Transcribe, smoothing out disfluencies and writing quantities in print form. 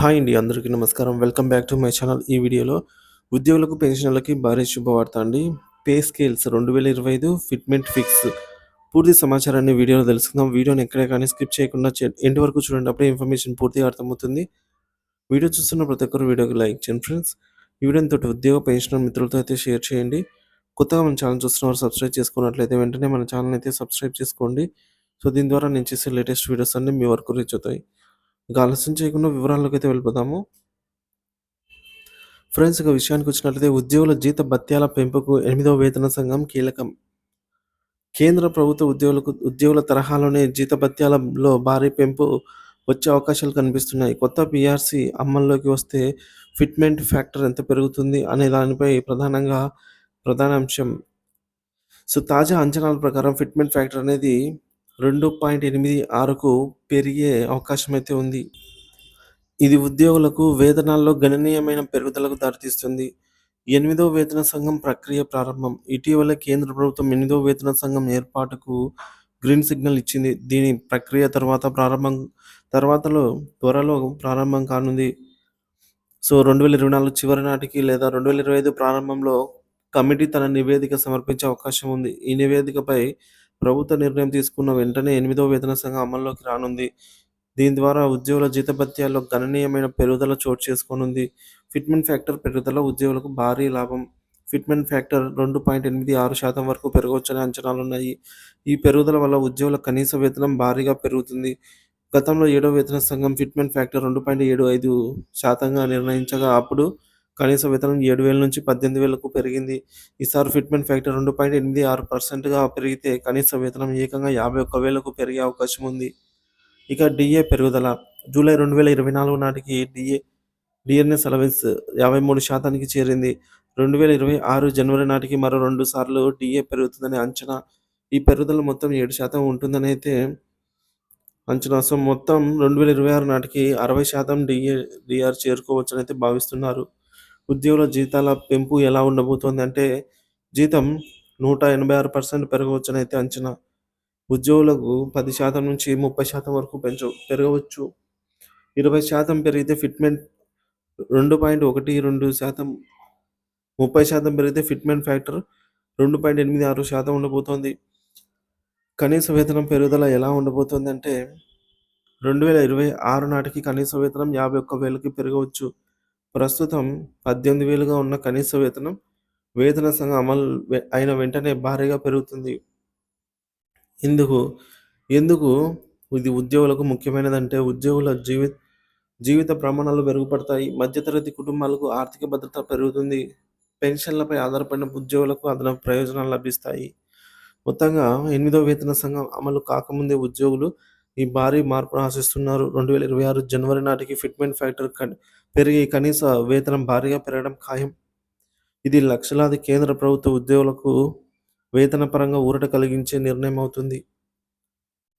Hi అండి. అందరికీ నమస్కారం. Welcome back to my channel. ఈ వీడియోలో ఉద్యోగులకు, పెన్షనర్లకి భారీ శుభవార్త అండి. పే స్కేల్స్ 2025 ఫిట్మెంట్ ఫిక్స్ పూర్తి సమాచారాన్ని వీడియోలో తెలుసుకుందాం. వీడియోని ఎక్కడే కానీ స్కిప్ చేయకుండా ఎండ్ వరకు చూడండి. అప్పుడే ఇన్ఫర్మేషన్ పూర్తిగా అర్థమవుతుంది. వీడియో చూస్తున్న ప్రతి ఒక్కరు వీడియోకి లైక్ చేయండి ఫ్రెండ్స్. ఈ వీడియోని తోటి ఉద్యోగ, పెన్షనర్ మిత్రులతో అయితే షేర్ చేయండి. కొత్తగా మన ఛానల్ చూస్తున్నవారు సబ్స్క్రైబ్ చేసుకున్నట్లయితే వెంటనే మన ఛానల్ అయితే సబ్స్క్రైబ్ చేసుకోండి. సో దీని ద్వారా నేను చేసే లేటెస్ట్ వీడియోస్ అన్నీ మీ వరకు రీచ్ అవుతాయి. ఇక ఆలస్యం చేయకుండా వివరాల్లోకి అయితే వెళ్ళిపోదాము. ఫ్రెండ్స్, ఇక విషయానికి వచ్చినట్లయితే ఉద్యోగుల జీత భత్యాల పెంపుకు 8వ వేతన సంఘం కీలకం. కేంద్ర ప్రభుత్వ ఉద్యోగుల తరహాలోనే జీత భత్యాలలో భారీ పెంపు వచ్చే అవకాశాలు కనిపిస్తున్నాయి. కొత్త పీఆర్సీ అమల్లోకి వస్తే ఫిట్మెంట్ ఫ్యాక్టర్ ఎంత పెరుగుతుంది అనే దానిపై ప్రధాన అంశం. సో తాజా అంచనాల ప్రకారం ఫిట్మెంట్ ఫ్యాక్టర్ అనేది 2.86కు పెరిగే అవకాశం అయితే ఉంది. ఇది ఉద్యోగులకు వేతనాల్లో గణనీయమైన పెరుగుదలకు దారితీస్తుంది. 8వ వేతన సంఘం ప్రక్రియ ప్రారంభం. ఇటీవలే కేంద్ర ప్రభుత్వం 8వ వేతన సంఘం ఏర్పాటుకు గ్రీన్ సిగ్నల్ ఇచ్చింది. దీని ప్రక్రియ త్వరలో ప్రారంభం కానుంది. సో 2024 చివరి నాటికి లేదా 2025 ప్రారంభంలో కమిటీ తన నివేదిక సమర్పించే అవకాశం ఉంది. ఈ నివేదికపై ప్రభుత్వ నిర్ణయం తీసుకున్న వెంటనే 8వ వేతన సంఘం అమల్లోకి రానుంది. దీని ద్వారా ఉద్యోగుల జీతభత్యాల్లో గణనీయమైన పెరుగుదల చోటు చేసుకోనుంది. ఫిట్మెంట్ ఫ్యాక్టర్ పెరుగుదల ఉద్యోగులకు భారీ లాభం. ఫిట్మెంట్ ఫ్యాక్టర్ 2.86% వరకు పెరగవచ్చనే అంచనాలున్నాయి. ఈ పెరుగుదల వల్ల ఉద్యోగుల కనీస వేతనం భారీగా పెరుగుతుంది. గతంలో 7వ వేతన సంఘం ఫిట్మెంట్ ఫ్యాక్టర్ 2.75%గా నిర్ణయించగా అప్పుడు కనీస వేతనం 7,000 నుంచి 18,000కు పెరిగింది. ఈసారి ఫిట్మెంట్ ఫ్యాక్టర్ 2.86%గా పెరిగితే కనీస వేతనం ఏకంగా 51,000కు పెరిగే అవకాశం ఉంది. ఇక డిఏ పెరుగుదల. జూలై 2024 నాటికి డిఎన్ఎస్ అలవెన్స్ 53%కి చేరింది. 2026 జనవరి నాటికి మరో 2 సార్లు డిఏ పెరుగుతుందనే అంచనా. ఈ పెరుగుదల మొత్తం 7% ఉంటుందని అయితే అంచనా. సో మొత్తం 2026 నాటికి 60% డిఆర్ చేరుకోవచ్చని అయితే భావిస్తున్నారు. ఉద్యోగుల జీతాల పెంపు ఎలా ఉండబోతోంది అంటే జీతం 186% పెరగవచ్చని అయితే అంచనా. ఉద్యోగులకు 10% నుంచి 30% వరకు పెరగవచ్చు. 20% పెరిగితే ఫిట్మెంట్ 2.12%, 30% పెరిగితే ఫిట్మెంట్ ఫ్యాక్టర్ 2.86% ఉండబోతోంది. కనీస వేతనం పెరుగుదల ఎలా ఉండబోతోందంటే 2026 నాటికి కనీస వేతనం 51,000కి పెరగవచ్చు. ప్రస్తుతం 18,000గా ఉన్న కనీస వేతనం వేతన సంఘం అమలు అయిన వెంటనే భారీగా పెరుగుతుంది. ఎందుకు ఇది ఉద్యోగులకు ముఖ్యమైనదంటే ఉద్యోగుల జీవిత ప్రమాణాలు మెరుగుపడతాయి. మధ్యతరగతి కుటుంబాలకు ఆర్థిక భద్రత పెరుగుతుంది. పెన్షన్లపై ఆధారపడిన ఉద్యోగులకు అదనపు ప్రయోజనాలు లభిస్తాయి. మొత్తంగా 8వ వేతన సంఘం అమలు కాకముందే ఉద్యోగులు ఈ భారీ మార్పును ఆశిస్తున్నారు. 2026 జనవరి నాటికి ఫిట్మెంట్ ఫ్యాక్టర్ పెరిగి కనీస వేతనం భారీగా పెరగడం ఖాయం. ఇది లక్షలాది కేంద్ర ప్రభుత్వ ఉద్యోగులకు వేతన పరంగా ఊరట కలిగించే నిర్ణయం అవుతుంది.